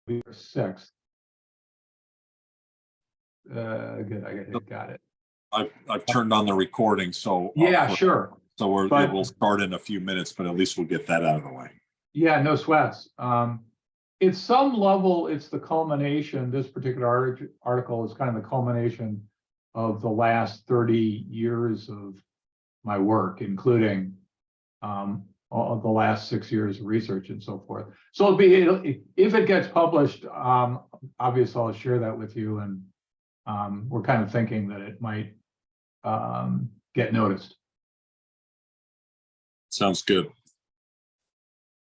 6th. Good. Got it. I've turned on the recording, so yeah, sure. So we'll start in a few minutes, but at least we'll get that out of the way. Yeah, no sweats. At some level, it's the culmination. This particular article is kind of the culmination of the last 30 years of my work, including all of the last 6 years of research and so forth. So if it gets published, obviously I'll share that with you, and we're kind of thinking that it might get noticed. Sounds good.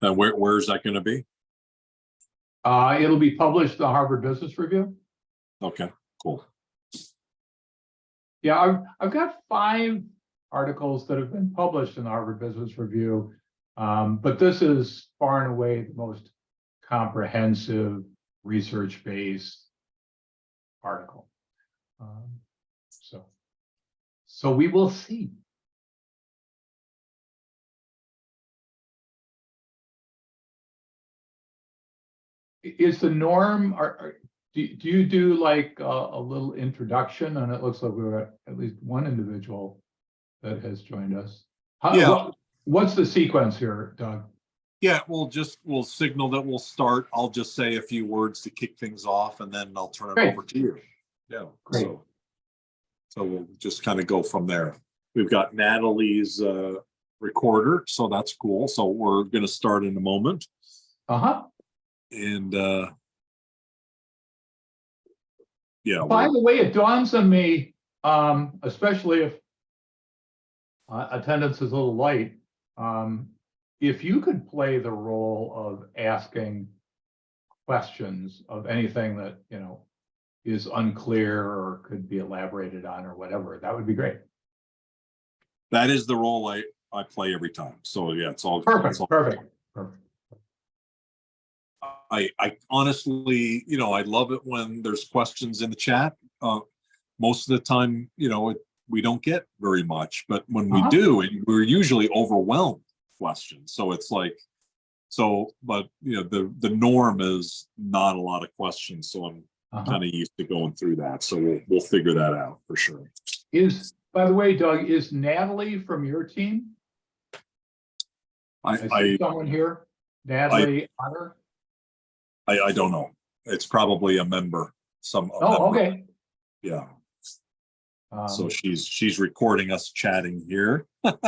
Now, where is that going to be? It'll be published in the Harvard Business Review. Okay, cool. Yeah, I've got 5 articles that have been published in the Harvard Business Review, but this is far and away the most comprehensive research-based article. So we will see. Is the norm, do you do like a little introduction? And it looks like we've got at least one individual that has joined us. What's the sequence here, Doug? Yeah, we'll signal that we'll start. I'll just say a few words to kick things off, and then I'll turn it over to you. Yeah, great. So we'll just kind of go from there. We've got Natalie's recorder, so that's cool. So we're going to start in a moment. And yeah. By the way, it dawns on me, especially if attendance is a little light, if you could play the role of asking questions of anything that is unclear or could be elaborated on or whatever, that would be great. That is the role I play every time. So yeah, it's all perfect. Perfect. I honestly, I love it when there's questions in the chat. Most of the time, we don't get very much, but when we do, we're usually overwhelmed with questions. So it's like, but the norm is not a lot of questions. So I'm kind of used to going through that. So we'll figure that out for sure. By the way, Doug, is Natalie from your team? I see someone here, Natalie Otter. I don't know. It's probably a member. Member. Okay. Yeah. So she's recording us chatting here. But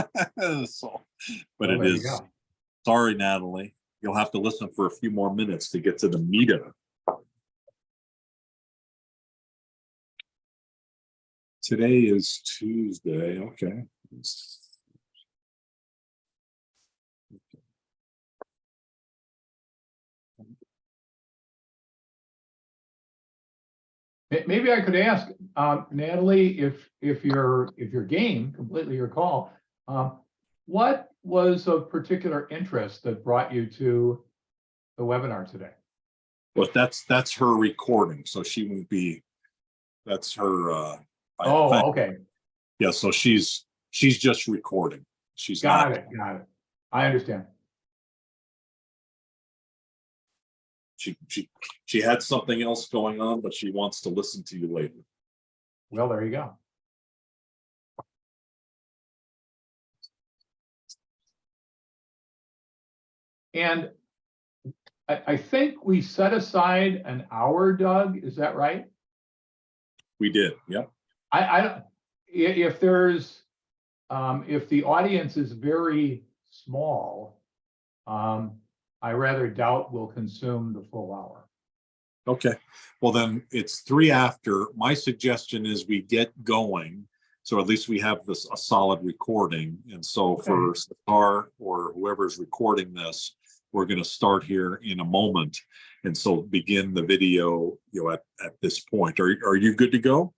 it is. Sorry, Natalie. You'll have to listen for a few more minutes to get to the meat of it. Today is Tuesday. Okay. Maybe I could ask Natalie, if you're game, completely your call. What was of particular interest that brought you to the webinar today? Well, that's her recording, so she won't be. That's her. Okay. Yeah, so she's just recording. She's got it. I understand. She had something else going on, but she wants to listen to you later. Well, there you go. And I think we set aside an hour, Doug. Is that right? We did. Yep. If the audience is very small, I rather doubt we'll consume the full hour. Okay. Well, then it's 3 after. My suggestion is we get going, so at least we have a solid recording. And so for Star or whoever's recording this, we're going to start here in a moment. And so begin the video, at this point. Are you good to go?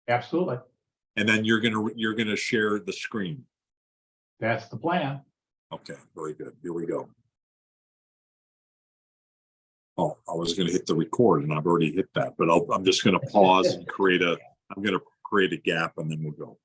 Absolutely. And then you're gonna share the screen. That's the plan. Okay, very good. Here we go. Oh, I was going to hit the record and I've already hit that, but I'm just going to pause and I'm going to create a gap and then we'll go.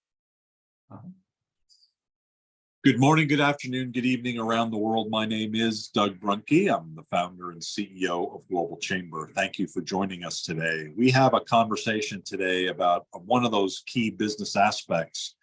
Good morning, good afternoon, good evening around the world. My name is Doug Brunke. I'm the founder and CEO of Global Chamber. Thank you for joining us today. We have a conversation today about one of those key business aspects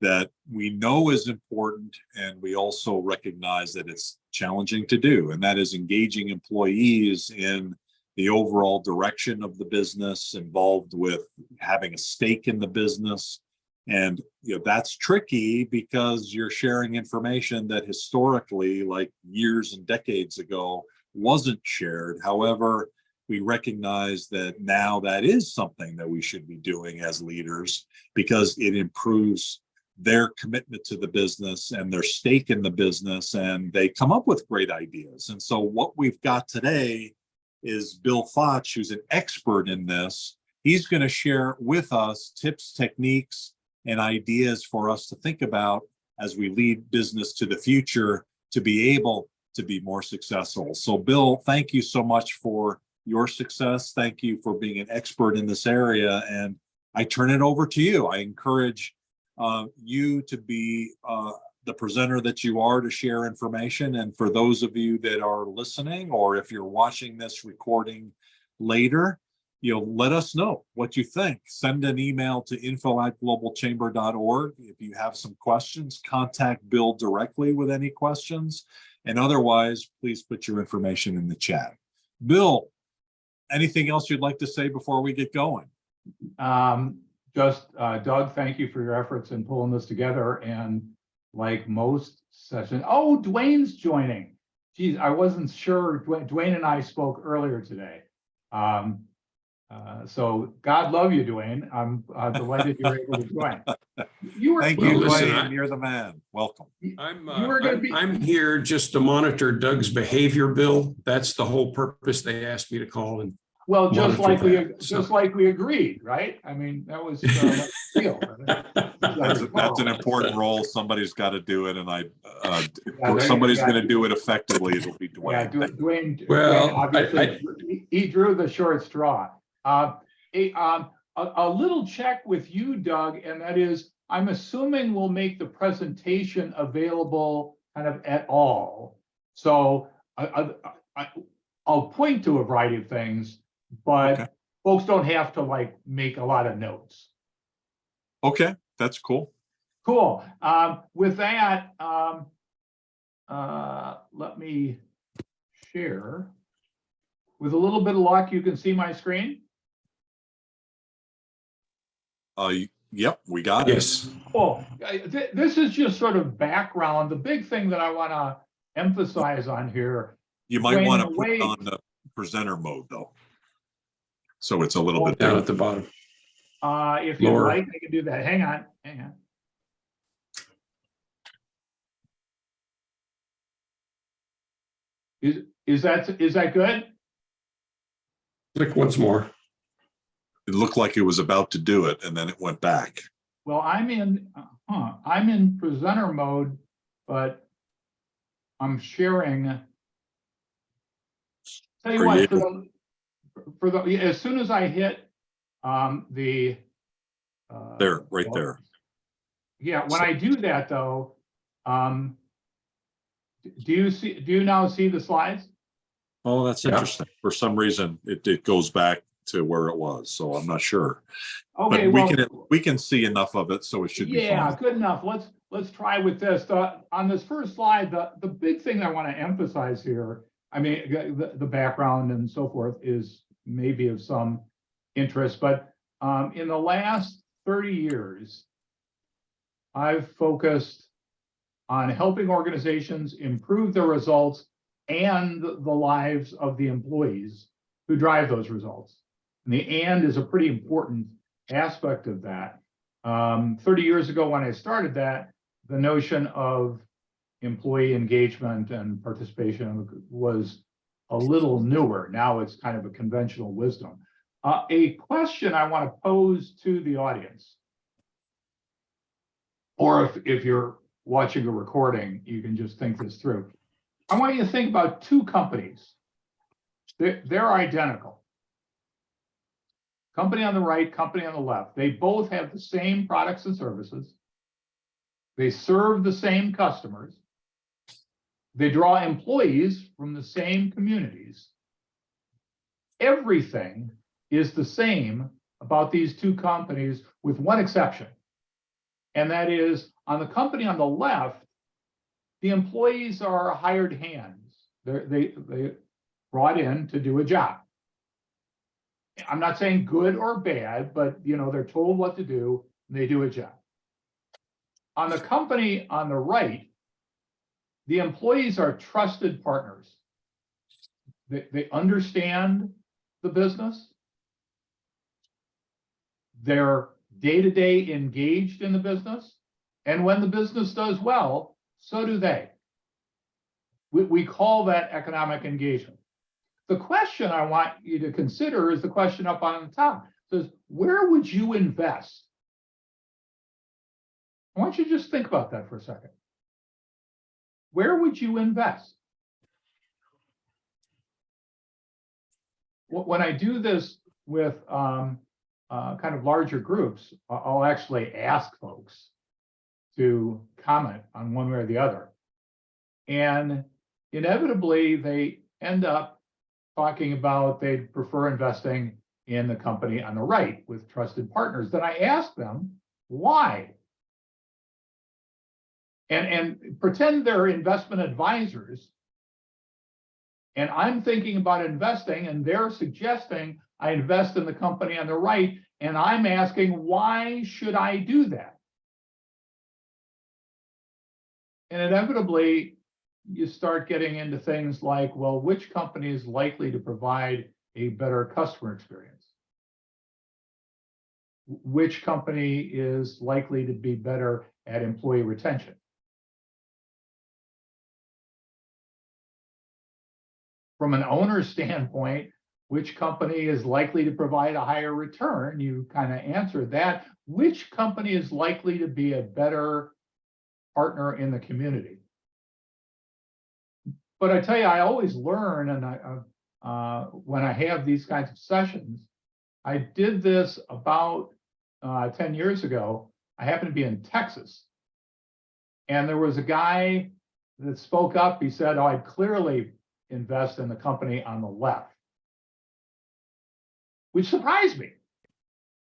that we know is important, and we also recognize that it's challenging to do, and that is engaging employees in the overall direction of the business, involved with having a stake in the business. And that's tricky because you're sharing information that historically, like years and decades ago, wasn't shared. However, we recognize that now that is something that we should be doing as leaders, because it improves their commitment to the business and their stake in the business, and they come up with great ideas. And so what we've got today is Bill Fotsch, who's an expert in this. He's going to share with us tips, techniques, and ideas for us to think about as we lead business to the future to be able to be more successful. So Bill, thank you so much for your success. Thank you for being an expert in this area. And I turn it over to you. I encourage you to be the presenter that you are, to share information. And for those of you that are listening, or if you're watching this recording later, let us know what you think. Send an email to info@globalchamber.org. If you have some questions, contact Bill directly with any questions. And otherwise, please put your information in the chat. Bill, anything else you'd like to say before we get going? Doug, thank you for your efforts in pulling this together. And like most sessions, Dwayne's joining. Geez, I wasn't sure. Dwayne and I spoke earlier today. So God love you, Dwayne. I'm delighted you're able to join. Thank you, Dwayne. You're the man. Welcome. I'm here just to monitor Doug's behavior, Bill. That's the whole purpose. They asked me to call and just like we agreed, right? I mean, that was the deal. That's an important role. Somebody's got to do it, and if somebody's going to do it effectively, it'll be Dwayne. Yeah, Dwayne. Well, obviously, he drew the short straw. A little check with you, Doug, and that is, I'm assuming we'll make the presentation available kind of at all. So I'll point to a variety of things, but folks don't have to make a lot of notes. Okay, that's cool. Cool. With that, let me share. With a little bit of luck, you can see my screen. Yep, we got it. Yes. Cool. This is just sort of background. The big thing that I want to emphasize on here. You might want to put it on the presenter mode, though, so it's a little bit down at the bottom. If you like, I can do that. Hang on. Is that good? Click once more. It looked like it was about to do it, and then it went back. Well, I'm in presenter mode, but I'm sharing. Tell you what, as soon as I hit the there, right there. Yeah, when I do that though, do you now see the slides? Oh, that's interesting. For some reason, it goes back to where it was, so I'm not sure. Okay, but we can see enough of it, so it should be fine. Yeah, good enough. Let's try with this. On this first slide, the big thing I want to emphasize here, I mean, the background and so forth is maybe of some interest, but in the last 30 years, I've focused on helping organizations improve their results and the lives of the employees who drive those results. And the "and" is a pretty important aspect of that. 30 years ago, when I started that, the notion of employee engagement and participation was a little newer. Now it's kind of a conventional wisdom. A question I want to pose to the audience, or if you're watching a recording, you can just think this through. I want you to think about two companies. They're identical. Company on the right, company on the left. They both have the same products and services. They serve the same customers. They draw employees from the same communities. Everything is the same about these two companies with one exception. And that is, on the company on the left, the employees are hired hands. They brought in to do a job. I'm not saying good or bad, but they're told what to do and they do a job. On the company on the right, the employees are trusted partners. They understand the business. They're day-to-day engaged in the business. And when the business does well, so do they. We call that economic engagement. The question I want you to consider is the question up on the top. It says, where would you invest? I want you to just think about that for a second. Where would you invest? When I do this with kind of larger groups, I'll actually ask folks to comment on one way or the other. And inevitably, they end up talking about they'd prefer investing in the company on the right with trusted partners. Then I ask them, why? And pretend they're investment advisors. And I'm thinking about investing, and they're suggesting I invest in the company on the right. And I'm asking, why should I do that? And inevitably, you start getting into things like, well, which company is likely to provide a better customer experience? Which company is likely to be better at employee retention? From an owner's standpoint, which company is likely to provide a higher return? You kind of answered that. Which company is likely to be a better partner in the community? But I tell you, I always learn, and when I have these kinds of sessions, I did this about 10 years ago. I happened to be in Texas, and there was a guy that spoke up. He said, "Oh, I'd clearly invest in the company on the left," which surprised me.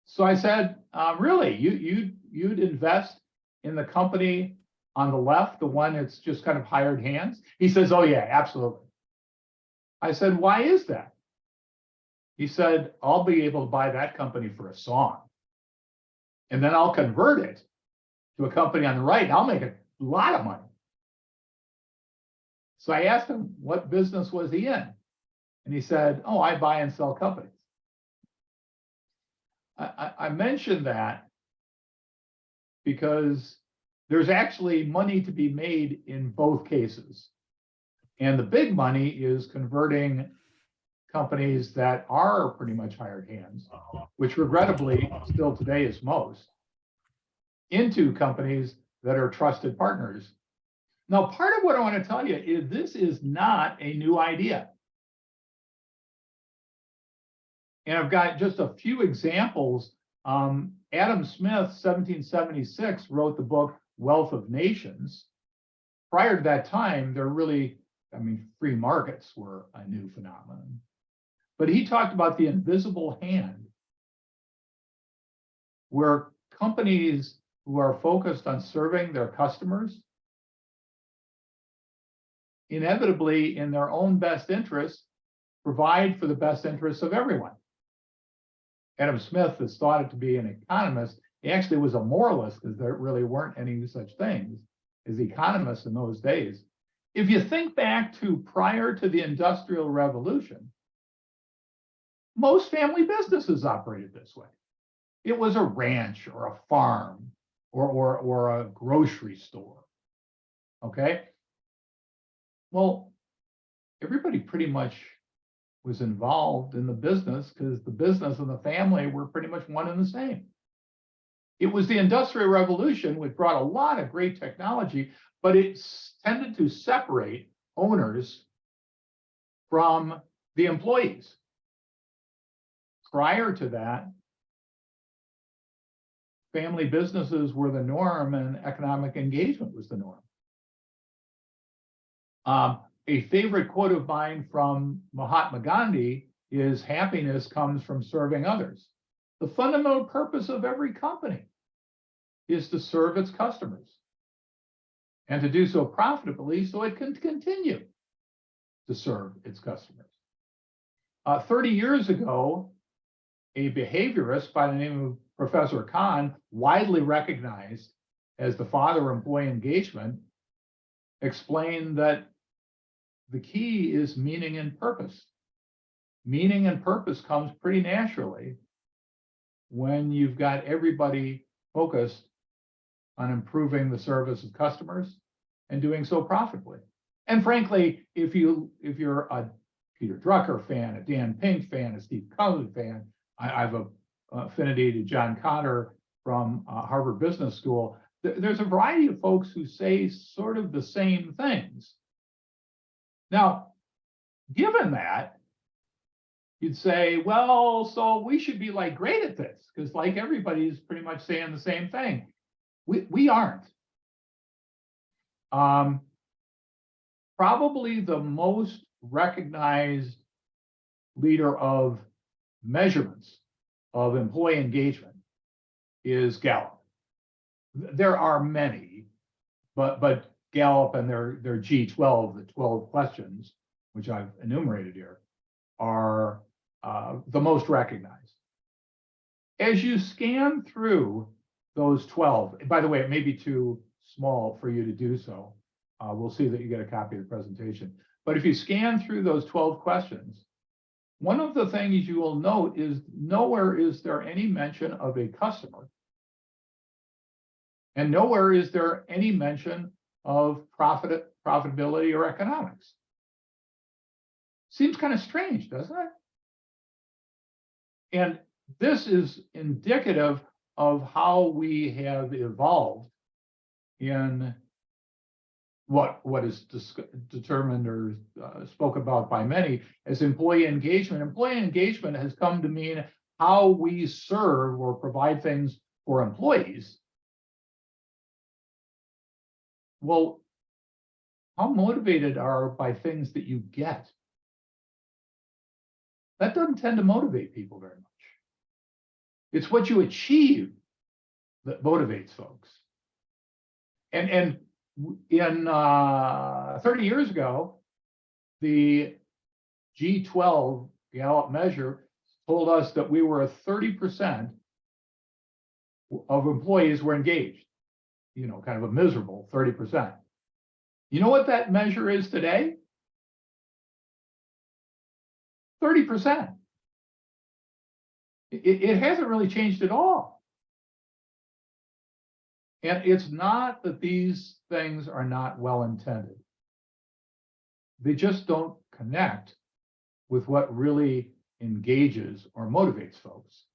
So I said, "Really, you'd invest in the company on the left, the one that's just kind of hired hands?" He says, "Oh yeah, absolutely." I said, "Why is that?" He said, "I'll be able to buy that company for a song, and then I'll convert it to a company on the right, and I'll make a lot of money." So I asked him what business was he in, and he said, "Oh, I buy and sell companies." I mentioned that because there's actually money to be made in both cases. And the big money is converting companies that are pretty much hired hands, which regrettably still today is most, into companies that are trusted partners. Now, part of what I want to tell you is this is not a new idea. And I've got just a few examples. Adam Smith, 1776, wrote the book Wealth of Nations. Prior to that time, free markets were a new phenomenon. But he talked about the invisible hand, where companies who are focused on serving their customers, inevitably, in their own best interest, provide for the best interests of everyone. Adam Smith is thought to be an economist. He actually was a moralist, because there really weren't any such things as economists in those days. If you think back to prior to the Industrial Revolution, most family businesses operated this way. It was a ranch or a farm or a grocery store. Okay? Well, everybody pretty much was involved in the business because the business and the family were pretty much one and the same. It was the Industrial Revolution which brought a lot of great technology, but it tended to separate owners from the employees. Prior to that, family businesses were the norm and economic engagement was the norm. A favorite quote of mine from Mahatma Gandhi is happiness comes from serving others. The fundamental purpose of every company is to serve its customers and to do so profitably so it can continue to serve its customers. 30 years ago, a behaviorist by the name of Professor Kahn, widely recognized as the father of employee engagement, explained that the key is meaning and purpose. Meaning and purpose comes pretty naturally when you've got everybody focused on improving the service of customers and doing so profitably. And frankly, if you're a Peter Drucker fan, a Dan Pink fan, a Steve Cohen fan, I have a affinity to John Kotter from Harvard Business School. There's a variety of folks who say sort of the same things. Now, given that, you'd say, well, so we should be like great at this, because like everybody's pretty much saying the same thing. We aren't. Probably the most recognized leader of measurements of employee engagement is Gallup. There are many, but Gallup and their G12, the 12 questions, which I've enumerated here, are the most recognized. As you scan through those 12, by the way, it may be too small for you to do so. We'll see that you get a copy of the presentation. But if you scan through those 12 questions, one of the things you will note is nowhere is there any mention of a customer, and nowhere is there any mention of profitability or economics. Seems kind of strange, doesn't it? And this is indicative of how we have evolved in what is determined or spoken about by many as employee engagement. Employee engagement has come to mean how we serve or provide things for employees. Well, how motivated are by things that you get? That doesn't tend to motivate people very much. It's what you achieve that motivates folks. And in 30 years ago, the G12 Gallup measure told us that we were 30% of employees were engaged, kind of a miserable 30%. You know what that measure is today? 30%. It hasn't really changed at all. And it's not that these things are not well intended. They just don't connect with what really engages or motivates folks.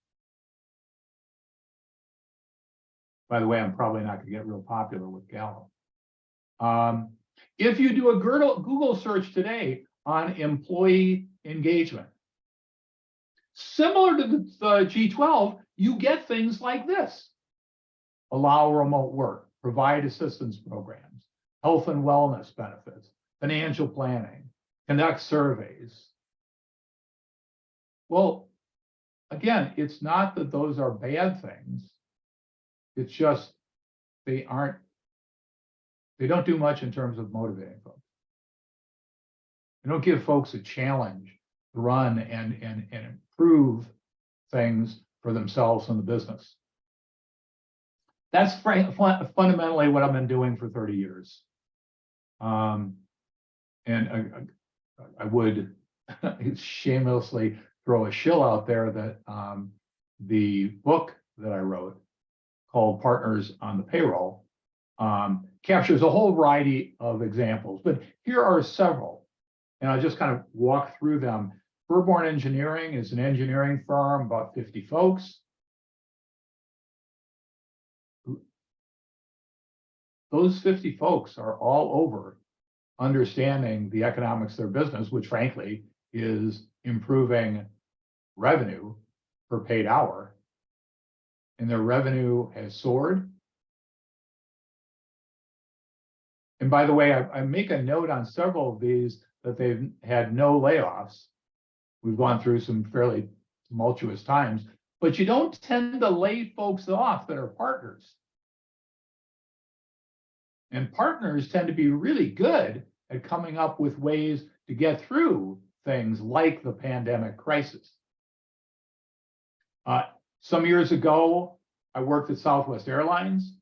By the way, I'm probably not going to get real popular with Gallup. If you do a Google search today on employee engagement, similar to the G12, you get things like this: allow remote work, provide assistance programs, health and wellness benefits, financial planning, conduct surveys. Well, again, it's not that those are bad things. It's just they don't do much in terms of motivating folks. They don't give folks a challenge to run and improve things for themselves and the business. That's fundamentally what I've been doing for 30 years. And I would shamelessly throw a shill out there that the book that I wrote called Partners on the Payroll captures a whole variety of examples, but here are several, and I'll just kind of walk through them. Burborn Engineering is an engineering firm, about 50 folks. Those 50 folks are all over understanding the economics of their business, which frankly is improving revenue per paid hour and their revenue has soared. And by the way, I make a note on several of these that they've had no layoffs. We've gone through some fairly tumultuous times, but you don't tend to lay folks off that are partners. And partners tend to be really good at coming up with ways to get through things like the pandemic crisis. Some years ago, I worked at Southwest Airlines.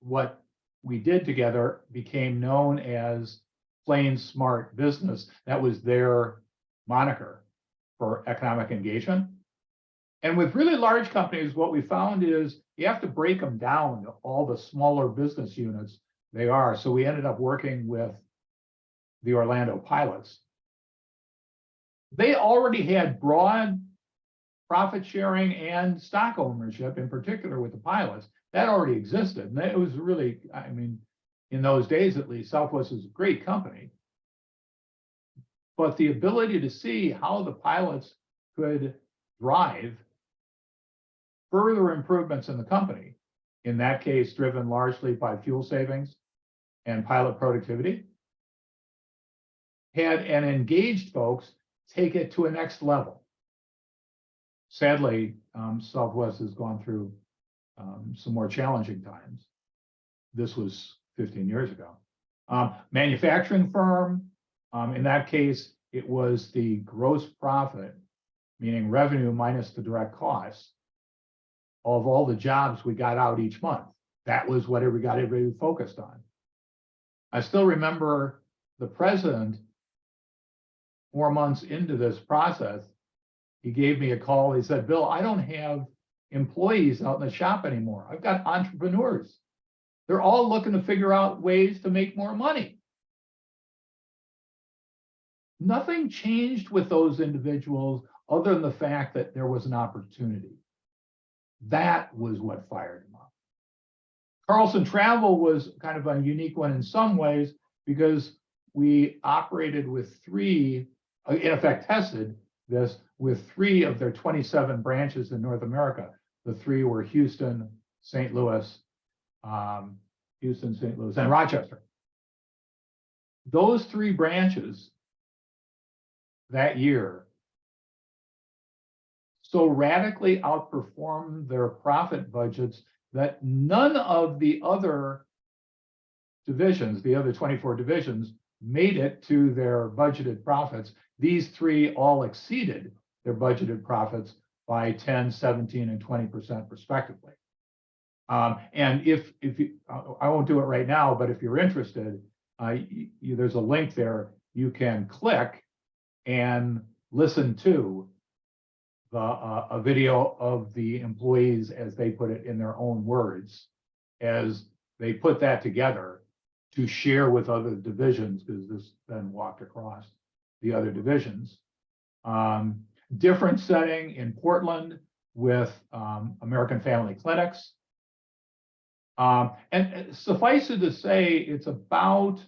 What we did together became known as Plain Smart Business. That was their moniker for economic engagement. And with really large companies, what we found is you have to break them down to all the smaller business units they are. So we ended up working with the Orlando pilots. They already had broad profit sharing and stock ownership, in particular with the pilots. That already existed. And it was really, I mean, in those days at least, Southwest was a great company. But the ability to see how the pilots could drive further improvements in the company, in that case, driven largely by fuel savings and pilot productivity, had and engaged folks take it to a next level. Sadly, Southwest has gone through some more challenging times. This was 15 years ago. Manufacturing firm, in that case, it was the gross profit, meaning revenue minus the direct costs of all the jobs we got out each month. That was what we got everybody focused on. I still remember the president, 4 months into this process, he gave me a call. He said, Bill, I don't have employees out in the shop anymore. I've got entrepreneurs. They're all looking to figure out ways to make more money. Nothing changed with those individuals other than the fact that there was an opportunity. That was what fired him up. Carlson Travel was kind of a unique one in some ways because we operated with three, in effect tested this with 3 of their 27 branches in North America. The 3 were Houston, St. Louis, and Rochester. Those 3 branches that year so radically outperformed their profit budgets that none of the other divisions, the other 24 divisions, made it to their budgeted profits. These 3 all exceeded their budgeted profits by 10, 17, and 20% respectively. And if you, I won't do it right now, but if you're interested, there's a link there. You can click and listen to a video of the employees as they put it in their own words, as they put that together to share with other divisions, because this then walked across the other divisions. Different setting in Portland with American Family Clinics. And suffice it to say, it's about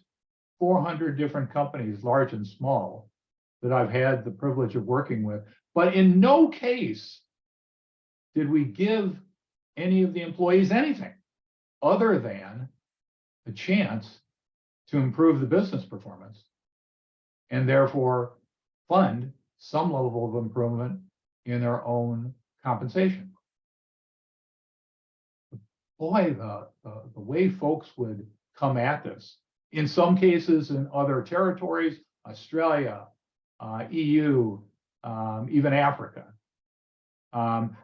400 different companies, large and small, that I've had the privilege of working with. But in no case did we give any of the employees anything other than a chance to improve the business performance and therefore fund some level of improvement in their own compensation. Boy, the way folks would come at this, in some cases in other territories, Australia, EU, even Africa.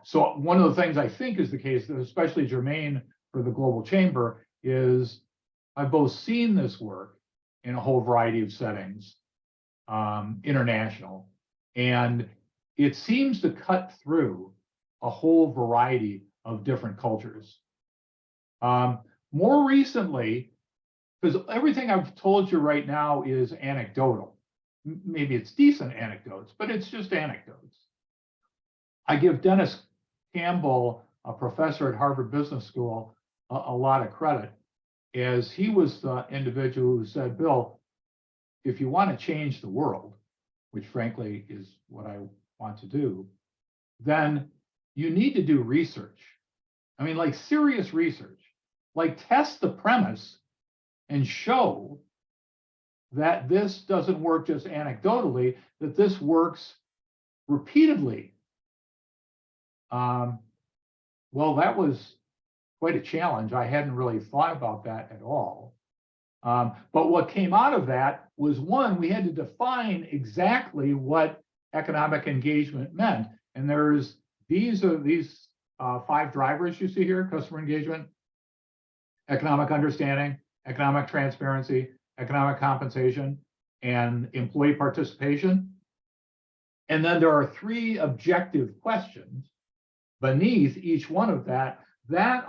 So one of the things I think is the case, especially germane for the Global Chamber, is I've both seen this work in a whole variety of settings, international, and it seems to cut through a whole variety of different cultures. More recently, because everything I've told you right now is anecdotal. Maybe it's decent anecdotes, but it's just anecdotes. I give Dennis Campbell, a professor at Harvard Business School, a lot of credit, as he was the individual who said, Bill, if you want to change the world, which frankly is what I want to do, then you need to do research. I mean, like serious research, like test the premise and show that this doesn't work just anecdotally, that this works repeatedly. Well, that was quite a challenge. I hadn't really thought about that at all. But what came out of that was, one, we had to define exactly what economic engagement meant. And these are 5 drivers you see here: customer engagement, economic understanding, economic transparency, economic compensation, and employee participation. And then there are 3 objective questions beneath each one of that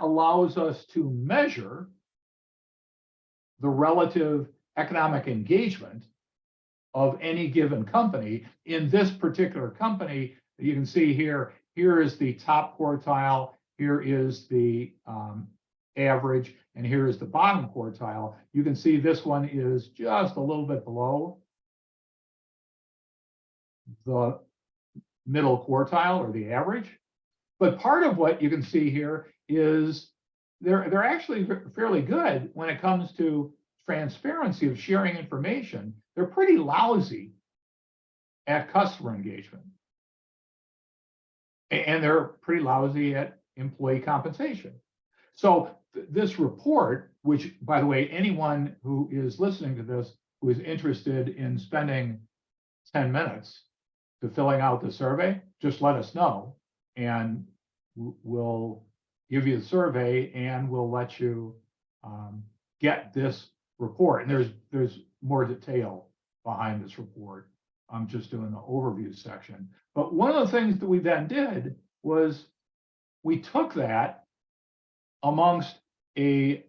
allows us to measure the relative economic engagement of any given company. In this particular company, you can see here is the top quartile, here is the average, and here is the bottom quartile. You can see this one is just a little bit below the middle quartile or the average. But part of what you can see here is they're actually fairly good when it comes to transparency of sharing information. They're pretty lousy at customer engagement. And they're pretty lousy at employee compensation. So this report, which, by the way, anyone who is listening to this who is interested in spending 10 minutes to filling out the survey, just let us know, and we'll give you the survey and we'll let you get this report. And there's more detail behind this report. I'm just doing the overview section. But one of the things that we then did was we took that amongst a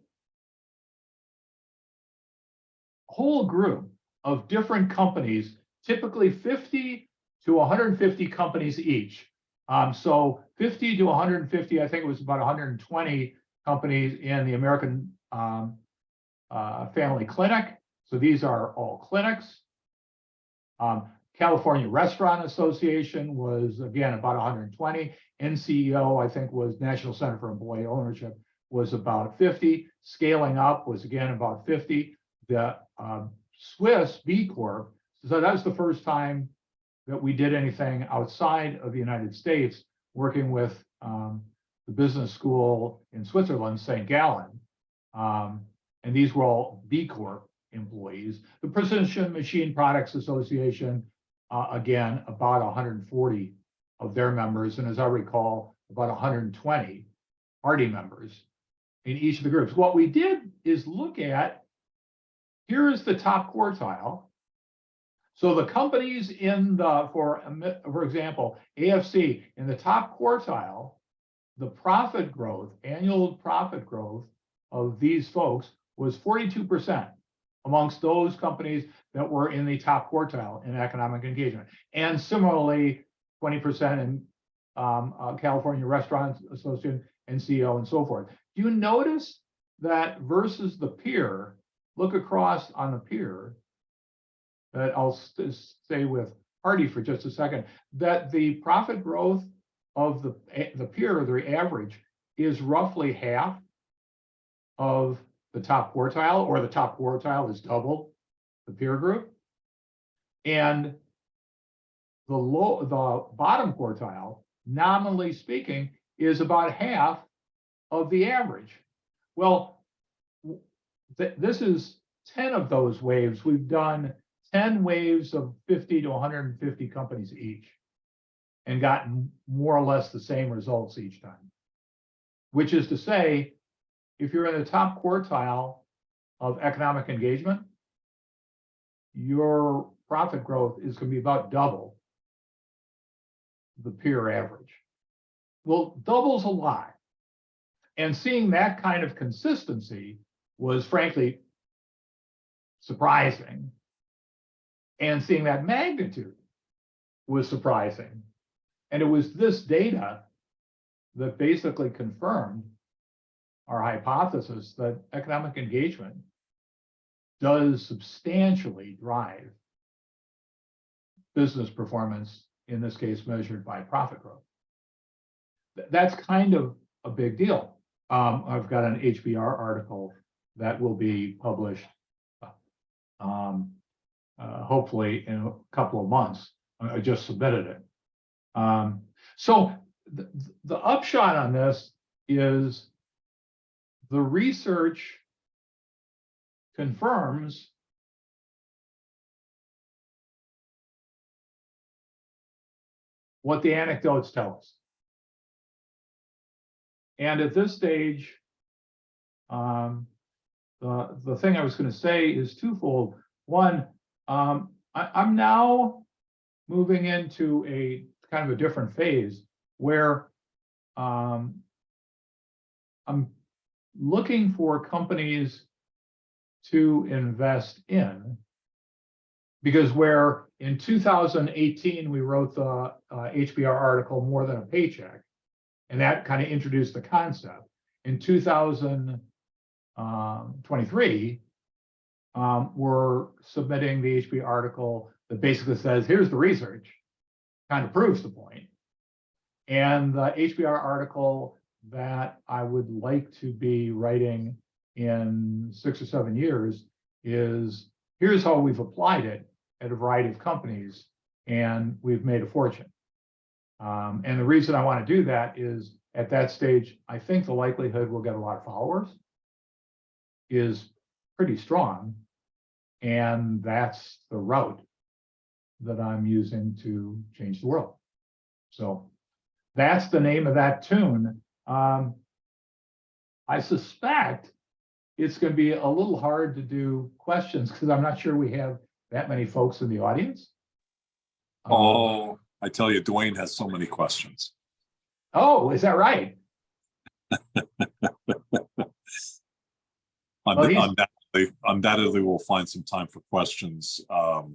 whole group of different companies, typically 50 to 150 companies each. So 50 to 150, I think it was about 120 companies in the American Family Clinic. So these are all clinics. California Restaurant Association was, again, about 120. NCEO, I think, was National Center for Employee Ownership, was about 50. Scaling Up was, again, about 50. The Swiss B Corp, so that was the first time that we did anything outside of the United States, working with the business school in Switzerland, St. Gallen. And these were all B Corp employees. The Precision Machine Products Association, again, about 140 of their members, and as I recall, about 120 party members in each of the groups. What we did is look at, here is the top quartile. So the companies in the, for example, AFC, in the top quartile, the profit growth, annual profit growth of these folks was 42% amongst those companies that were in the top quartile in economic engagement. And similarly, 20% in California Restaurant Association, NCO, and so forth. Do you notice that versus the peer, look across on the peer, that I'll stay with Hardy for just a second, that the profit growth of the peer, the average, is roughly half of the top quartile, or the top quartile is double the peer group. And the bottom quartile, nominally speaking, is about half of the average. Well, this is 10 of those waves. We've done 10 waves of 50 to 150 companies each, and gotten more or less the same results each time. Which is to say, if you're in the top quartile of economic engagement, your profit growth is going to be about double the peer average. Well, double's a lot. And seeing that kind of consistency was frankly surprising. And seeing that magnitude was surprising. And it was this data that basically confirmed our hypothesis that economic engagement does substantially drive business performance, in this case measured by profit growth. that's kind of a big deal. I've got an HBR article that will be published hopefully in a couple of months. I just submitted it. So the upshot on this is the research confirms what the anecdotes tell us. And at this stage, the thing I was going to say is twofold. One, I'm now moving into a kind of a different phase where I'm looking for companies to invest in, because where in 2018 we wrote the HBR article More Than a Paycheck, and that kind of introduced the concept. In 2023, we're submitting the HBR article that basically says, here's the research, kind of proves the point. And the HBR article that I would like to be writing in 6 or 7 years is, here's how we've applied it at a variety of companies, and we've made a fortune. And the reason I want to do that is at that stage, I think the likelihood we'll get a lot of followers is pretty strong. And that's the route that I'm using to change the world. So that's the name of that tune. I suspect it's going to be a little hard to do questions because I'm not sure we have that many folks in the audience. Oh, I tell you, Dwayne has so many questions. Oh, is that right? Undoubtedly, we'll find some time for questions.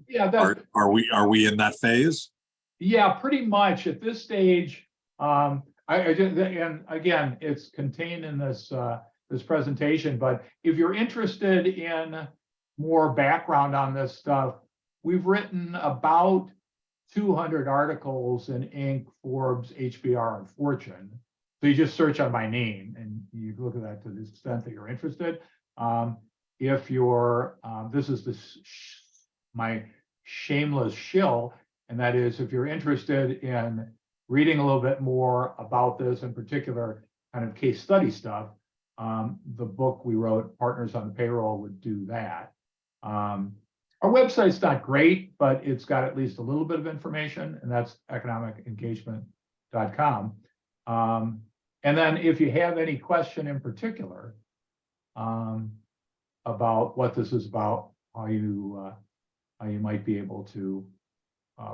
Yeah, are we in that phase? Yeah, pretty much at this stage. And again, it's contained in this this presentation. But if you're interested in more background on this stuff, we've written about 200 articles in Inc., Forbes, HBR, and Fortune. So you just search on my name and you look at that to the extent that you're interested. If you're, this is my shameless shill, and that is if you're interested in reading a little bit more about this, in particular kind of case study stuff, the book we wrote, Partners on the Payroll, would do that. Our website's not great, but it's got at least a little bit of information, and that's economicengagement.com. And then if you have any question in particular about what this is about, how you might be able to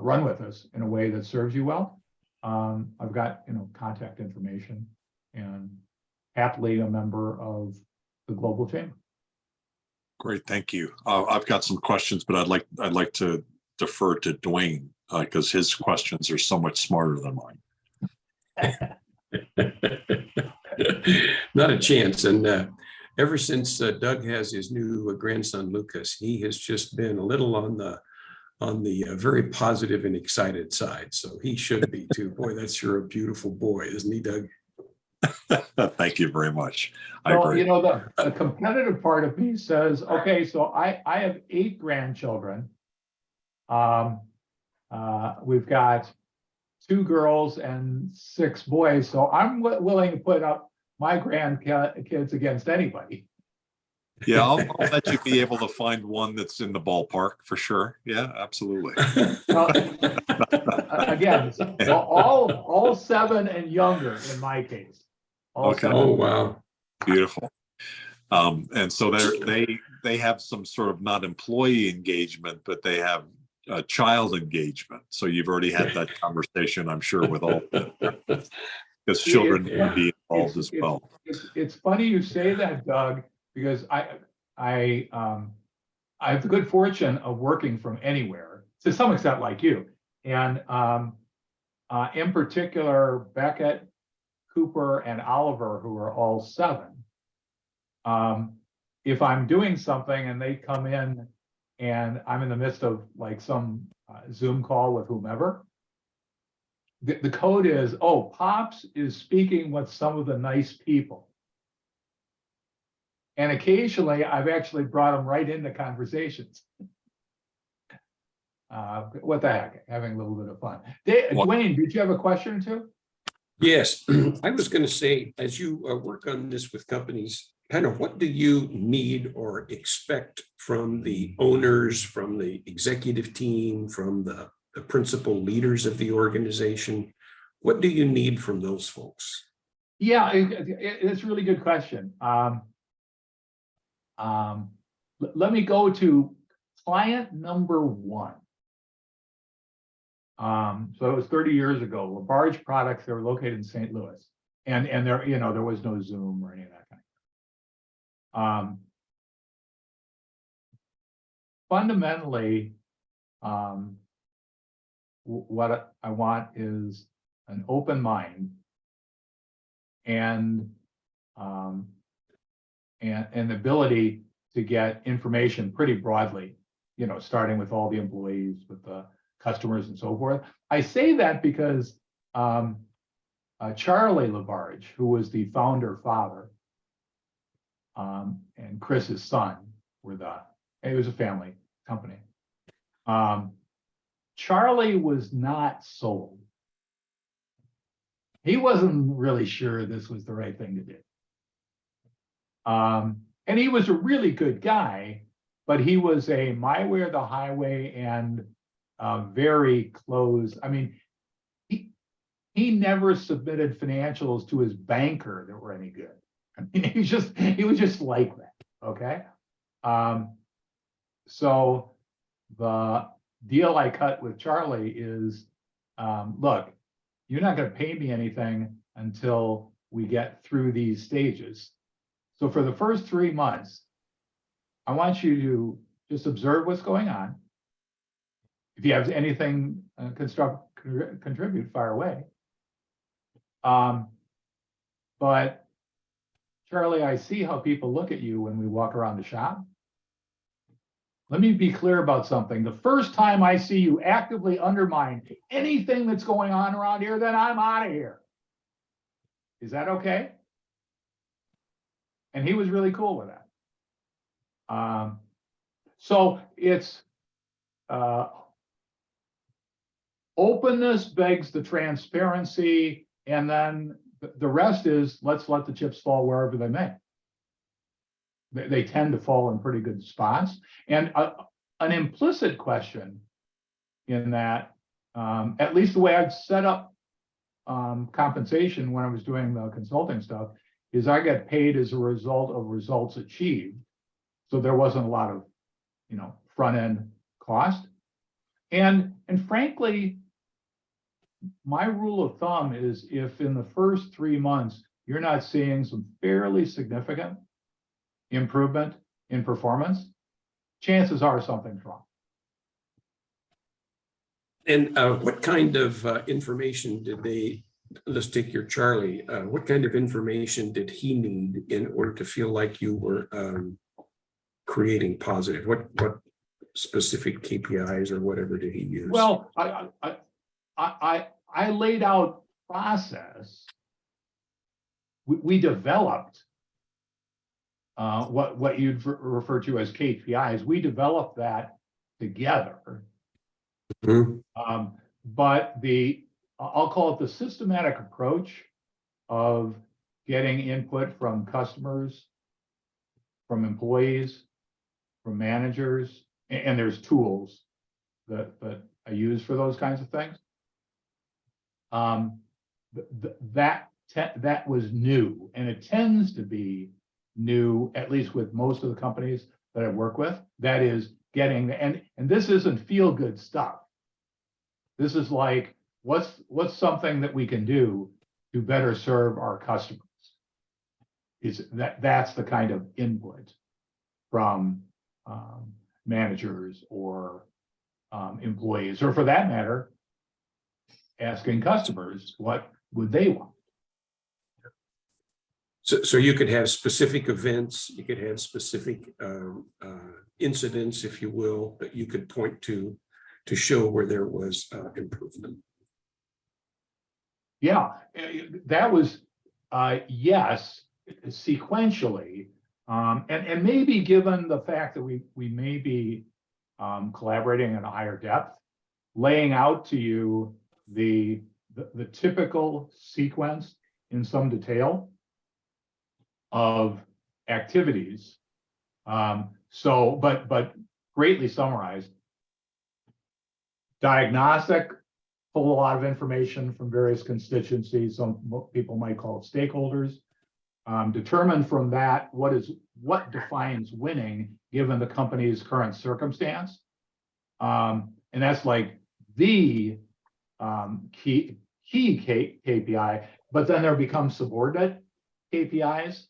run with us in a way that serves you well, I've got contact information, and happily a member of the Global Chamber. Great, thank you. I've got some questions, but I'd like to defer to Dwayne because his questions are so much smarter than mine. Not a chance. And ever since Doug has his new grandson Lucas, he has just been a little on the very positive and excited side. So he should be too. Boy, that's sure a beautiful boy, isn't he, Doug? Thank you very much. Well, I agree. The competitive part of me says, okay, so I have 8 grandchildren. We've got 2 girls and 6 boys, so I'm willing to put up my grandkids against anybody. Yeah, I'll let you be able to find one that's in the ballpark for sure. Yeah, absolutely. Again, all 7 and younger in my case. Okay. Oh, wow. Beautiful. And so they have some sort of not employee engagement, but they have child engagement. So you've already had that conversation, I'm sure, with all because children can be involved as well. It's funny you say that, Doug, because I have the good fortune of working from anywhere to some extent, like you, and in particular Beckett, Cooper, and Oliver, who are all 7. If I'm doing something and they come in and I'm in the midst of like some Zoom call with whomever, the code is, oh, Pops is speaking with some of the nice people. And occasionally I've actually brought them right into conversations. What the heck, having a little bit of fun. Dwayne, did you have a question or two? Yes, I was going to say, as you work on this with companies, kind of what do you need or expect from the owners, from the executive team, from the principal leaders of the organization? What do you need from those folks? Yeah, it's a really good question. Let me go to client number one. So it was 30 years ago. LaBarge Products, they were located in St. Louis, and there, you know, there was no Zoom or any of that kind of. Fundamentally, what I want is an open mind and the ability to get information pretty broadly, you know, starting with all the employees, with the customers and so forth. I say that because Charlie LaBarge, who was the founder father, and Chris's son were it was a family company. Charlie was not sold. He wasn't really sure this was the right thing to do. And he was a really good guy, but he was a my way or the highway and very close. I mean, he never submitted financials to his banker that were any good. I mean, he was just like that. Okay. So the deal I cut with Charlie is, look, you're not going to pay me anything until we get through these stages. So for the first 3 months, I want you to just observe what's going on. If you have anything contribute, fire away. But Charlie, I see how people look at you when we walk around the shop. Let me be clear about something. The first time I see you actively undermine anything that's going on around here, then I'm out of here. Is that okay? And he was really cool with that. So it's openness begs the transparency, and then the rest is let's let the chips fall wherever they may. They tend to fall in pretty good spots. And an implicit question in that, at least the way I've set up compensation when I was doing the consulting stuff, is I get paid as a result of results achieved. So there wasn't a lot of, you know, front end cost. And frankly, my rule of thumb is if in the first 3 months, you're not seeing some fairly significant improvement in performance, chances are something's wrong. And what kind of information did they, let's take your Charlie, what kind of information did he need in order to feel like you were creating positive? What specific KPIs or whatever did he use? Well, I laid out process. We developed what you'd refer to as KPIs. We developed that together. Mm-hmm. But I'll call it the systematic approach of getting input from customers, from employees, from managers, and there's tools that I use for those kinds of things. That was new, and it tends to be new, at least with most of the companies that I work with. That is getting, and this isn't feel good stuff. This is like, what's something that we can do to better serve our customers? That's the kind of input from managers or employees, or for that matter, asking customers what would they want. So you could have specific events, you could have specific incidents, if you will, that you could point to show where there was improvement. Yeah, that was, yes, sequentially. And maybe given the fact that we may be collaborating at a higher depth, laying out to you the typical sequence in some detail of activities. So, but greatly summarized. Diagnostic, pull a lot of information from various constituencies. Some people might call it stakeholders. Determine from that what defines winning given the company's current circumstance. And that's like the key KPI, but then there becomes subordinate KPIs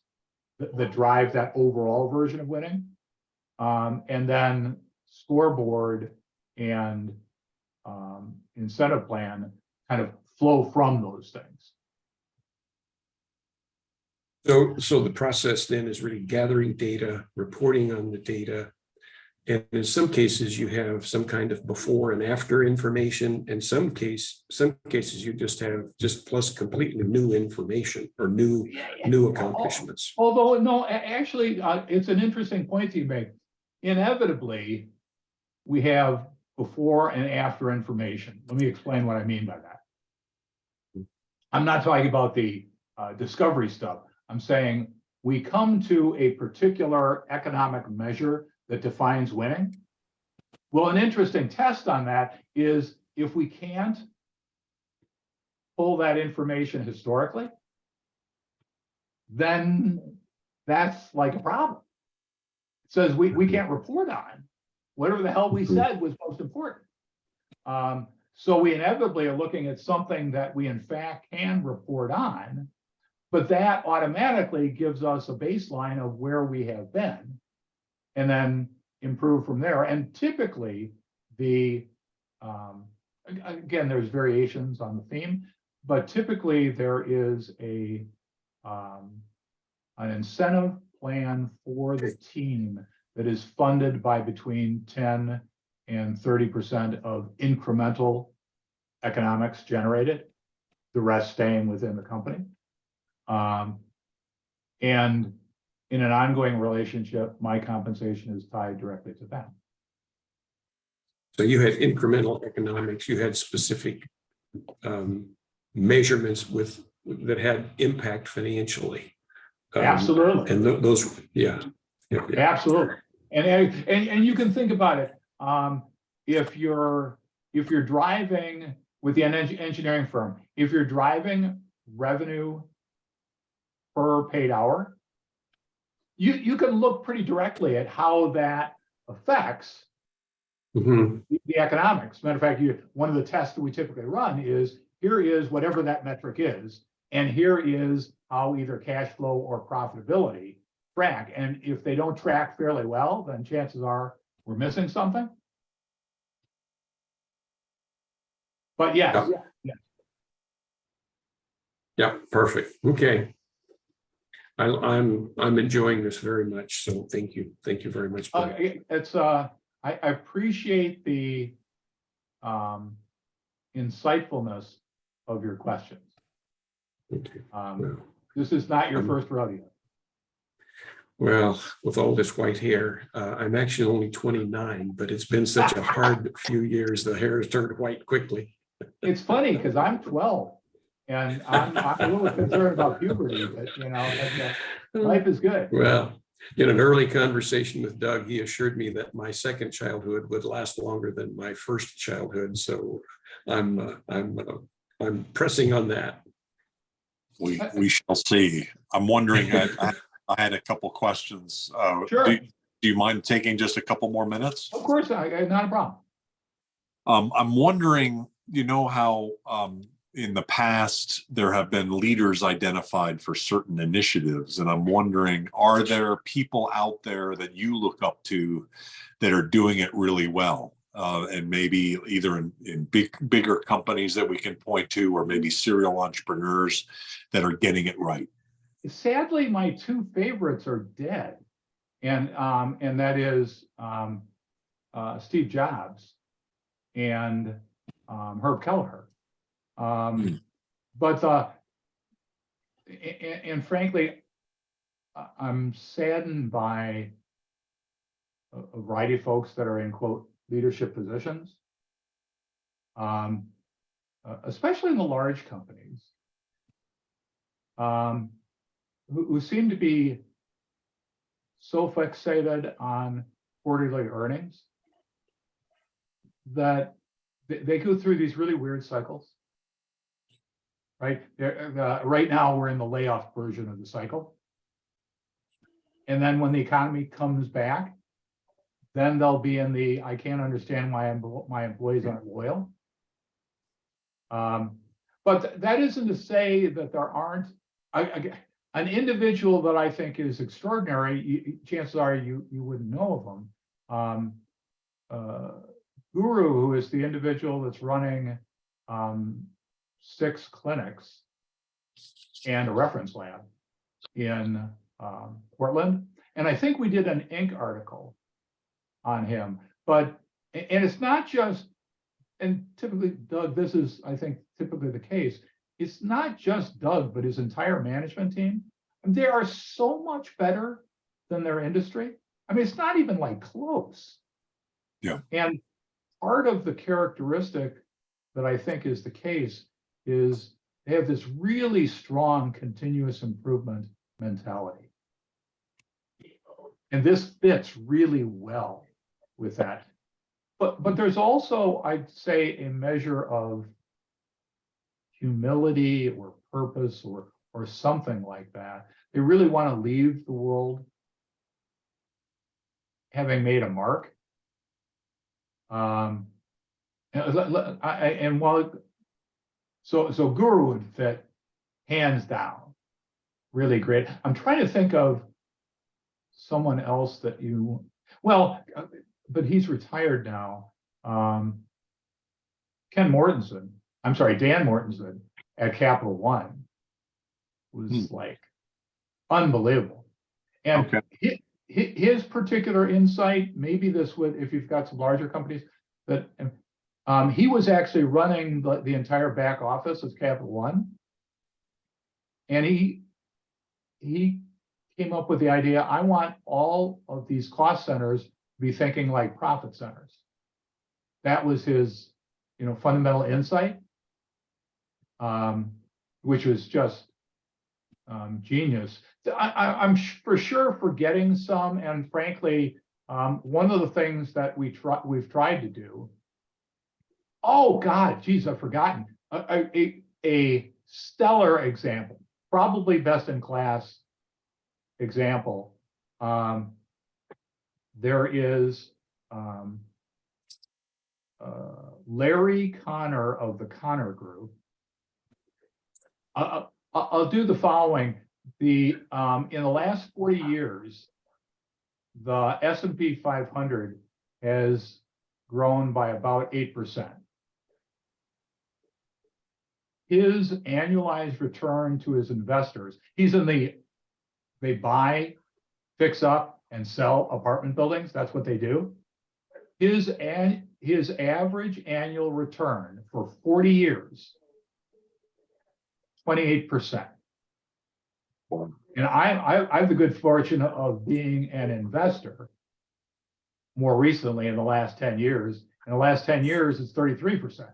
that drive that overall version of winning. And then scoreboard and incentive plan kind of flow from those things. So the process then is really gathering data, reporting on the data. And in some cases, you have some kind of before and after information. In some cases, you just have plus completely new information or new accomplishments. Although, no, actually, it's an interesting point you make. Inevitably, we have before and after information. Let me explain what I mean by that. I'm not talking about the discovery stuff. I'm saying we come to a particular economic measure that defines winning. Well, an interesting test on that is if we can't pull that information historically, then that's like a problem. It says we can't report on whatever the hell we said was most important. So we inevitably are looking at something that we in fact can report on, but that automatically gives us a baseline of where we have been and then improve from there. And typically again, there's variations on the theme, but typically there is an incentive plan for the team that is funded by between 10 and 30% of incremental economics generated, the rest staying within the company. And in an ongoing relationship, my compensation is tied directly to that. So you had incremental economics, you had specific measurements that had impact financially. Absolutely. And those, yeah. Absolutely. And you can think about it. If you're driving with the engineering firm, if you're driving revenue per paid hour, you can look pretty directly at how that affects the economics. Matter of fact, one of the tests that we typically run is here is whatever that metric is, and here is how either cash flow or profitability track. And if they don't track fairly well, then chances are we're missing something. But yes. Yeah, perfect. Okay. I'm enjoying this very much. So thank you very much. I appreciate the insightfulness of your questions. Okay. This is not your first rodeo. Well, with all this white hair, I'm actually only 29, but it's been such a hard few years. The hair has turned white quickly. It's funny because I'm 12 and I'm a little concerned about puberty, but life is good. Well, in an early conversation with Doug, he assured me that my second childhood would last longer than my first childhood. So I'm pressing on that. We shall see. I'm wondering, I had a couple questions. Sure. Do you mind taking just a couple more minutes? Of course, not a problem. I'm wondering, how in the past there have been leaders identified for certain initiatives, and I'm wondering, are there people out there that you look up to that are doing it really well? And maybe either in bigger companies that we can point to, or maybe serial entrepreneurs that are getting it right. Sadly, my two favorites are dead, and that is Steve Jobs and Herb Kelleher. but and frankly, I'm saddened by a variety of folks that are in quote leadership positions, especially in the large companies, who seem to be so fixated on quarterly earnings that they go through these really weird cycles. Right? Right now, we're in the layoff version of the cycle. And then when the economy comes back, then they'll be in the, I can't understand why my employees aren't loyal. But that isn't to say that there aren't an individual that I think is extraordinary. Chances are you wouldn't know of them. Guru, who is the individual that's running 6 clinics and a reference lab in Portland. And I think we did an Inc. article on him. And it's not just, and typically, Doug, this is, I think, typically the case. It's not just Doug, but his entire management team. They are so much better than their industry. I mean, it's not even like close. Yeah. And part of the characteristic that I think is the case is they have this really strong continuous improvement mentality. And this fits really well with that. But there's also, I'd say, a measure of humility or purpose or something like that. They really want to leave the world having made a mark. So Guru would fit hands down, really great. I'm trying to think of someone else that but he's retired now. Dan Mortensen at Capital One was like unbelievable. And Okay. his particular insight, maybe this would, if you've got some larger companies, that he was actually running the entire back office of Capital One. And he came up with the idea, I want all of these cost centers to be thinking like profit centers. That was his, fundamental insight, which was just genius. I'm for sure forgetting some, and frankly, one of the things that we've tried to do. Oh God, geez, I've forgotten a stellar example, probably best in class example. There is Larry Connor of the Connor Group. I'll do the following. In the last 40 years, the S&P 500 has grown by about 8%. His annualized return to his investors, they buy, fix up, and sell apartment buildings. That's what they do. His average annual return for 40 years, 28%. And I have the good fortune of being an investor more recently in the last 10 years. In the last 10 years, it's 33%.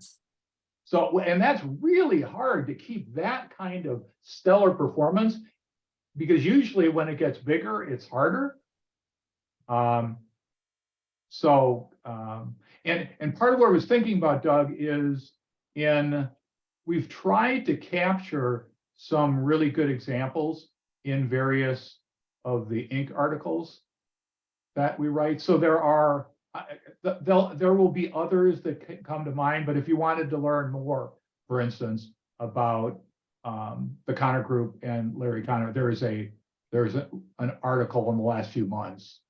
So, and that's really hard to keep that kind of stellar performance, because usually when it gets bigger, it's harder. And part of what I was thinking about, Doug, is we've tried to capture some really good examples in various of the Inc. articles that we write. So there will be others that come to mind, but if you wanted to learn more, for instance, about the Connor Group and Larry Connor, there's an article in the last few months.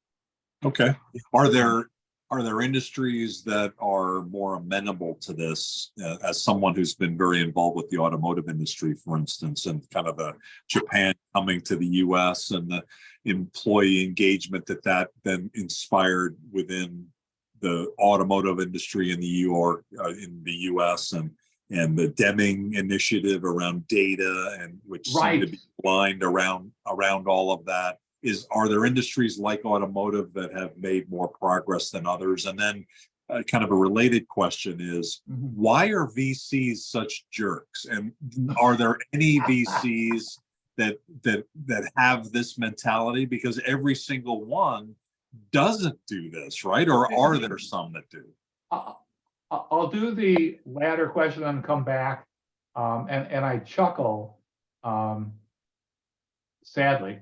Okay. Are there industries that are more amenable to this, as someone who's been very involved with the automotive industry, for instance, and kind of the Japan coming to the US and the employee engagement that then inspired within the automotive industry in the US and the Deming initiative around data, and which seem to Right. be blind around all of that. Are there industries like automotive that have made more progress than others? And then kind of a related question is, why are VCs such jerks? And are there any VCs that have this mentality? Because every single one doesn't do this, right? Or are there some that do? I'll do the latter question and come back. And I chuckle, sadly.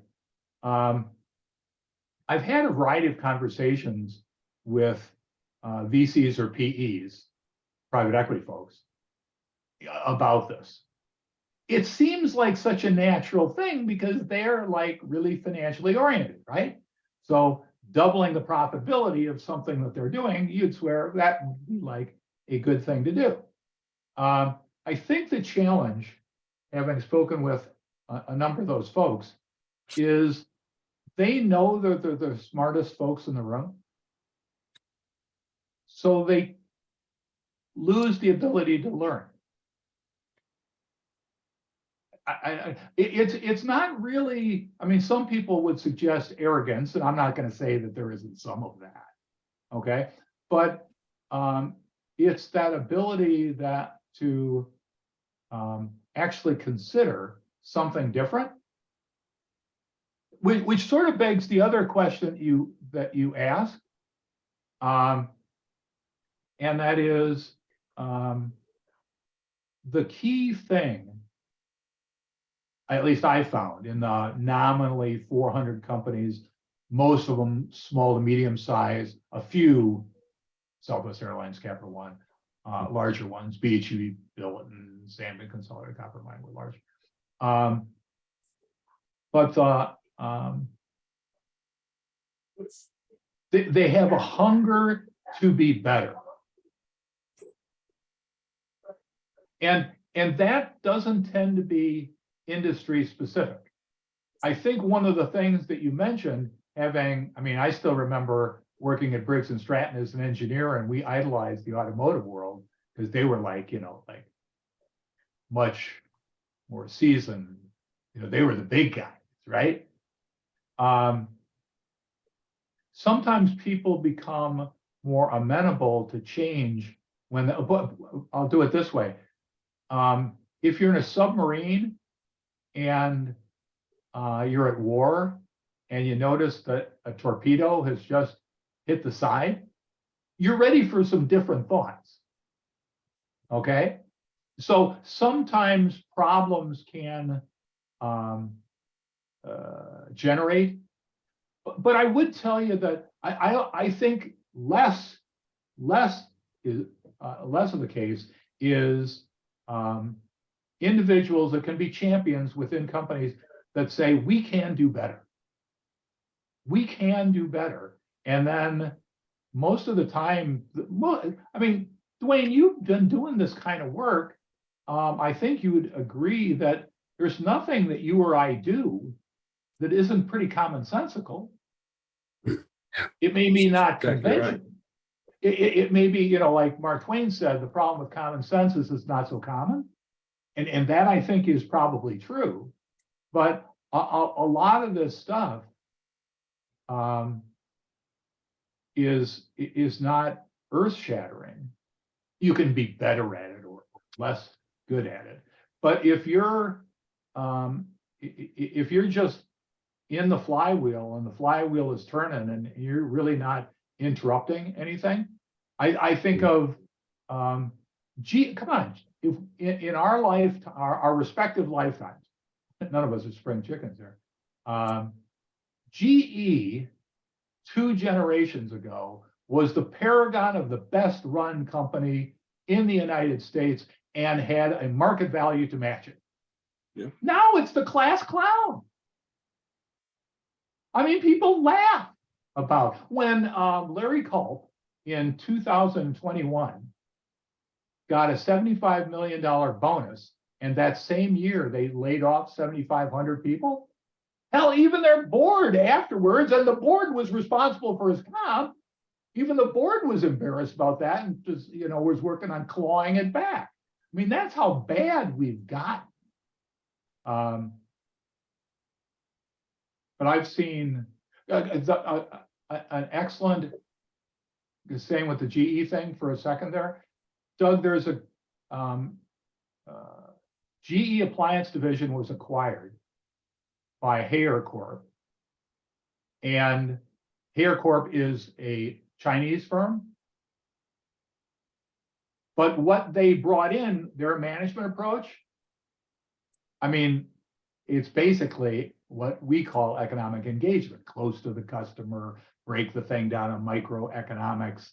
I've had a variety of conversations with VCs or PEs, private equity folks, about this. It seems like such a natural thing because they're like really financially oriented, right? So doubling the profitability of something that they're doing, you'd swear that would be like a good thing to do. I think the challenge, having spoken with a number of those folks, is they know that they're the smartest folks in the room. So they lose the ability to learn. It's not really, I mean, some people would suggest arrogance, and I'm not going to say that there isn't some of that, okay? But it's that ability that to actually consider something different, which sort of begs the other question that you asked, and that is the key thing, at least I found, in the nominally 400 companies, most of them small to medium size, a few Southwest Airlines, Capital One, larger ones, BHP-Billiton, Sandvik, Consolidated Copper Mine were large. But they have a hunger to be better. And that doesn't tend to be industry specific. I think one of the things that you mentioned, I still remember working at Briggs & Stratton as an engineer, and we idolized the automotive world because they were like much more seasoned. They were the big guys, right? Sometimes people become more amenable to change but I'll do it this way. If you're in a submarine and you're at war and you notice that a torpedo has just hit the side, you're ready for some different thoughts, okay? So sometimes problems can generate, but I would tell you that I think less of the case is individuals that can be champions within companies that say, we can do better. We can do better. And then most of the time, Dwayne, you've been doing this kind of work. I think you would agree that there's nothing that you or I do that isn't pretty commonsensical. It may be not conventional. Right. It may be, like Mark Twain said, the problem with common sense is it's not so common. And that I think is probably true. But a lot of this stuff is not earth-shattering. You can be better at it or less good at it. But if you're just in the flywheel and the flywheel is turning and you're really not interrupting anything, I think of come on, if in our life, our respective lifetimes, none of us are spring chickens here. GE 2 generations ago was the paragon of the best run company in the United States and had a market value to match it. Yeah. Now it's the class clown. People laugh about when Larry Culp in 2021 got a $75 million bonus, and that same year they laid off 7,500 people. Hell, even their board afterwards, and the board was responsible for his comp, even the board was embarrassed about that and just, was working on clawing it back. I mean, that's how bad we've got. But I've seen an excellent, staying with the GE thing for a second there. Doug, there's a GE appliance division was acquired by Haier Corp. And Haier Corp is a Chinese firm. But what they brought in, their management approach, I mean, it's basically what we call economic engagement, close to the customer, break the thing down in microeconomics,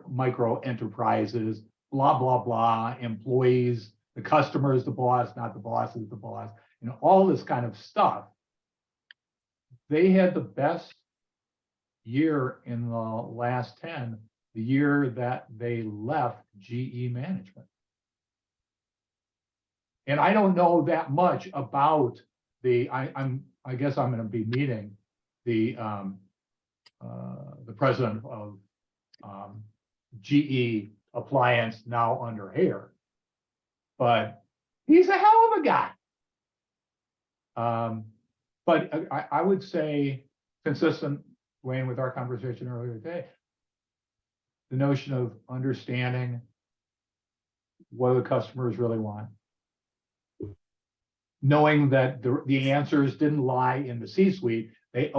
micro enterprises, blah, blah, blah, employees, the customer is the boss, not the boss is the boss, you know, all this kind of stuff. They had the best year in the last 10, the year that they left GE management. And I don't know that much about the, I guess I'm going to be meeting the president of GE Appliance, now under Haier, but he's a hell of a guy. But I would say, consistent, Wayne, with our conversation earlier today, the notion of understanding what the customers really want, knowing that the answers didn't lie in the C-suite, the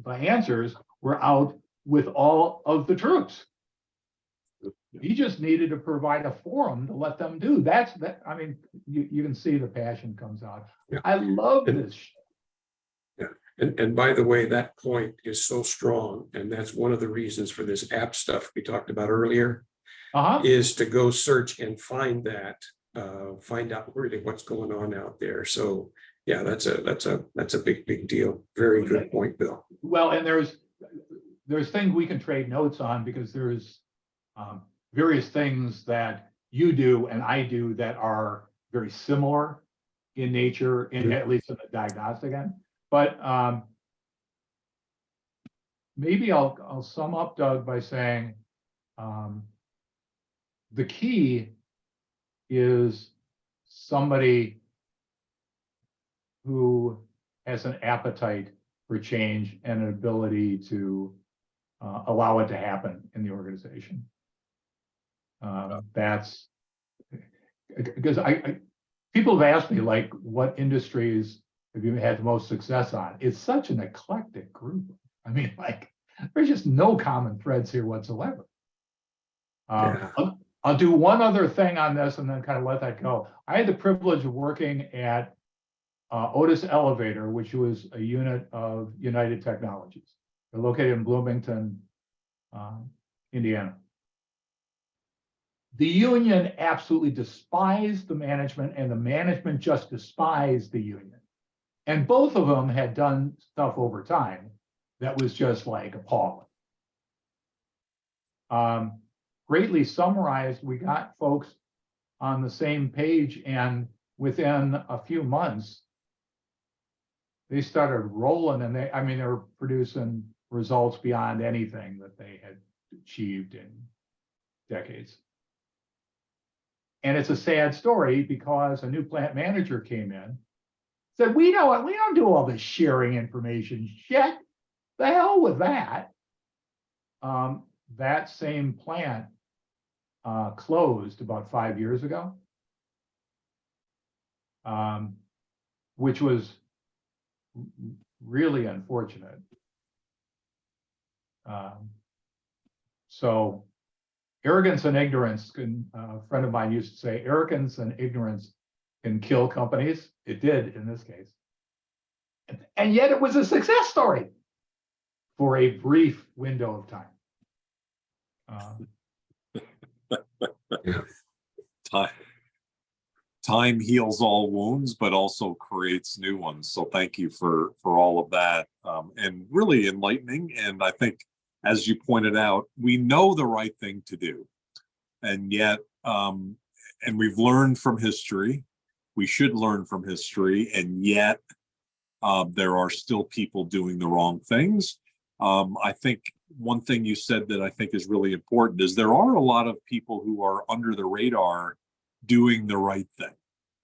answers were out with all of the troops. He just needed to provide a forum to let them do. I mean, you can see the passion comes out. Yeah. I love this. Yeah. And by the way, that point is so strong. And that's one of the reasons for this app stuff we talked about earlier, is to go search and find that, find out really what's going on out there. So yeah, that's a big deal. Very good point, Bill. Well, and there's things we can trade notes on, because there's various things that you do and I do that are very similar in nature, in at least in the diagnostic end. But maybe I'll sum up, Doug, by saying the key is somebody who has an appetite for change and an ability to allow it to happen in the organization. That's because people have asked me, like, what industries have you had the most success on? It's such an eclectic group. I mean, like, there's just no common threads here whatsoever. I'll do one other thing on this and then kind of let that go. I had the privilege of working at Otis Elevator, which was a unit of United Technologies. They're located in Bloomington, Indiana. The union absolutely despised the management, and the management just despised the union. And both of them had done stuff over time that was just like appalling. Greatly summarized, we got folks on the same page, and within a few months, they started rolling, and they were producing results beyond anything that they had achieved in decades. And it's a sad story, because a new plant manager came in, said, we don't do all this sharing information shit. The hell with that. That same plant closed about 5 years ago, which was really unfortunate. So arrogance and ignorance can, a friend of mine used to say, arrogance and ignorance can kill companies. It did in this case. And yet it was a success story for a brief window of time. Time heals all wounds, but also creates new ones. So thank you for all of that, and really enlightening. And I think, as you pointed out, we know the right thing to do, and yet, and we've learned from history. We should learn from history, and yet there are still people doing the wrong things. I think one thing you said that I think is really important is there are a lot of people who are under the radar doing the right thing,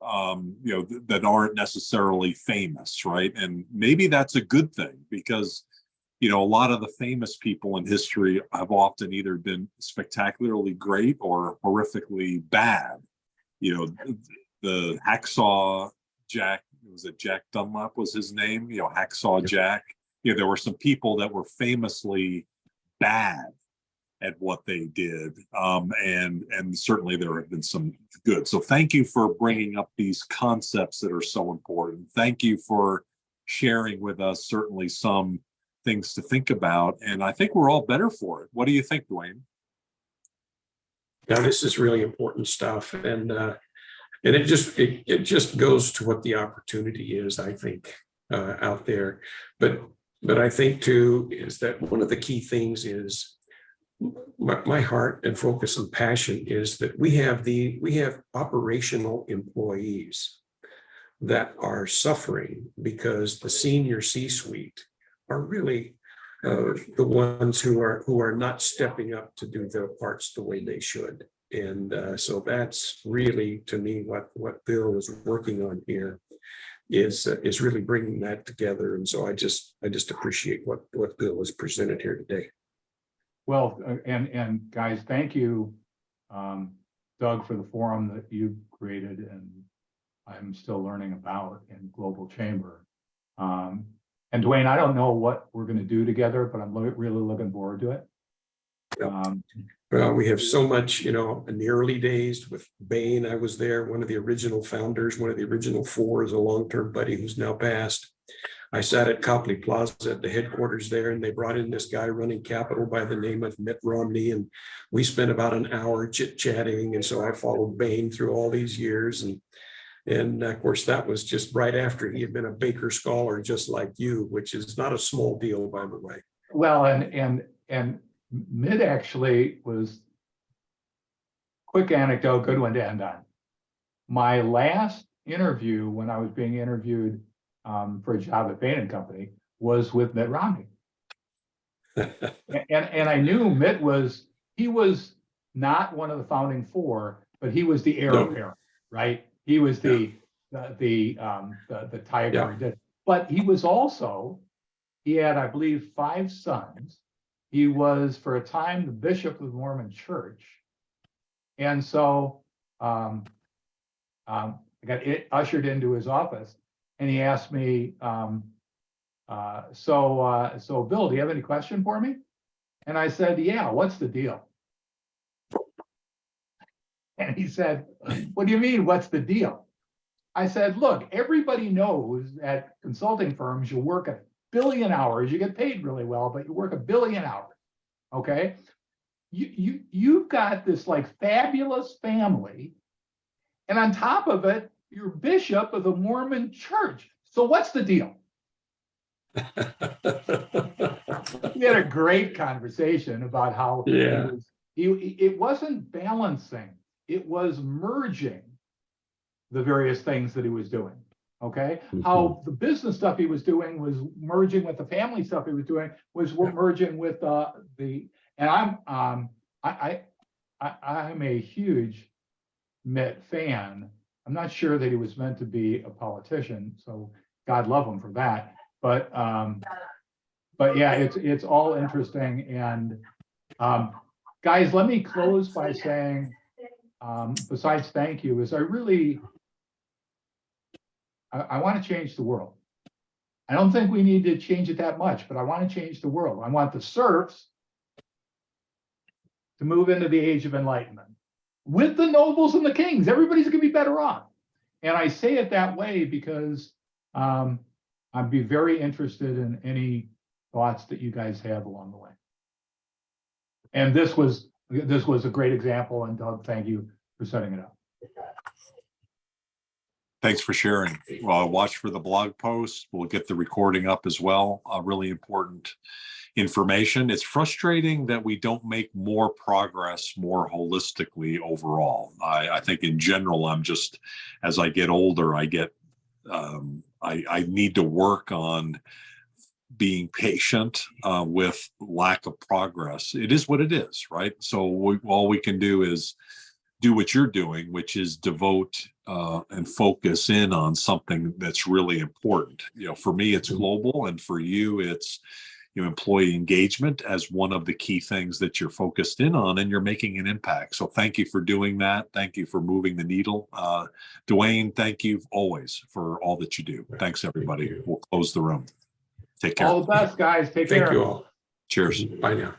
that aren't necessarily famous, right? And maybe that's a good thing, because a lot of the famous people in history have often either been spectacularly great or horrifically bad. The hacksaw Jack, was it Jack Dunlap was his name? Hacksaw Jack. There were some people that were famously bad at what they did, and certainly there have been some good. So thank you for bringing up these concepts that are so important. Thank you for sharing with us certainly some things to think about, and I think we're all better for it. What do you think, Dwayne? Yeah, this is really important stuff, and it just goes to what the opportunity is, I think, out there. But I think too is that one of the key things is my heart and focus and passion is that we have operational employees that are suffering because the senior C-suite are really the ones who are not stepping up to do their parts the way they should. And so that's really, to me, what Bill is working on here is really bringing that together. And so I just appreciate what Bill has presented here today. Well, and guys, thank you, Doug, for the forum that you created and I'm still learning about in Global Chamber. And Dwayne, I don't know what we're going to do together, but I'm really looking forward to it. Well, we have so much, in the early days with Bain. I was there, one of the original founders, one of the original four, is a long-term buddy who's now passed. I sat at Copley Plaza at the headquarters there, and they brought in this guy running capital by the name of Mitt Romney, and we spent about an hour chit-chatting. And so I followed Bain through all these years, and of course, that was just right after he had been a Baker Scholar, just like you, which is not a small deal, by the way. Well, and Mitt actually was, quick anecdote, good one to end on. My last interview, when I was being interviewed for a job at Bain & Company, was with Mitt Romney. and I knew Mitt was not one of the founding four, but he was the heir apparent, right? He was the tiger. Yeah. But he was also, he had, I believe, 5 sons. He was, for a time, the bishop of the Mormon Church. And so I got ushered into his office, and he asked me, so Bill, do you have any question for me? And I said, yeah, what's the deal? And he said, what do you mean, what's the deal? I said, look, everybody knows at consulting firms, you work 1 billion hours, you get paid really well, but you work 1 billion hours, okay? You've got this like fabulous family, and on top of it, you're bishop of the Mormon Church. So what's the deal? We had a great conversation about how it wasn't balancing, it was merging the various things that he was doing. Okay, how the business stuff he was doing was merging with the family stuff he was doing, was merging with and I'm a huge Mitt fan. I'm not sure that he was meant to be a politician, so God love him for that. But yeah, it's all interesting. And guys, let me close by saying, besides thank you, is I want to change the world. I don't think we need to change it that much, but I want to change the world. I want the serfs to move into the age of enlightenment with the nobles and the kings. Everybody's going to be better off. And I say it that way because I'd be very interested in any thoughts that you guys have along the way. And this was a great example. And Doug, thank you for setting it up. Thanks for sharing. Well, watch for the blog post. We'll get the recording up as well. Really important information. It's frustrating that we don't make more progress more holistically overall. I think in general, I'm just, as I get older, I get, I need to work on being patient with lack of progress. It is what it is, right? So all we can do is do what you're doing, which is devote and focus in on something that's really important. You know, for me, it's global, and for you, it's employee engagement as one of the key things that you're focused in on, and you're making an impact. So thank you for doing that. Thank you for moving the needle. Dwayne, thank you always for all that you do. Thanks, everybody. We'll close the room. Take care. All the best, guys. Take care. Thank you all. Cheers. Bye now.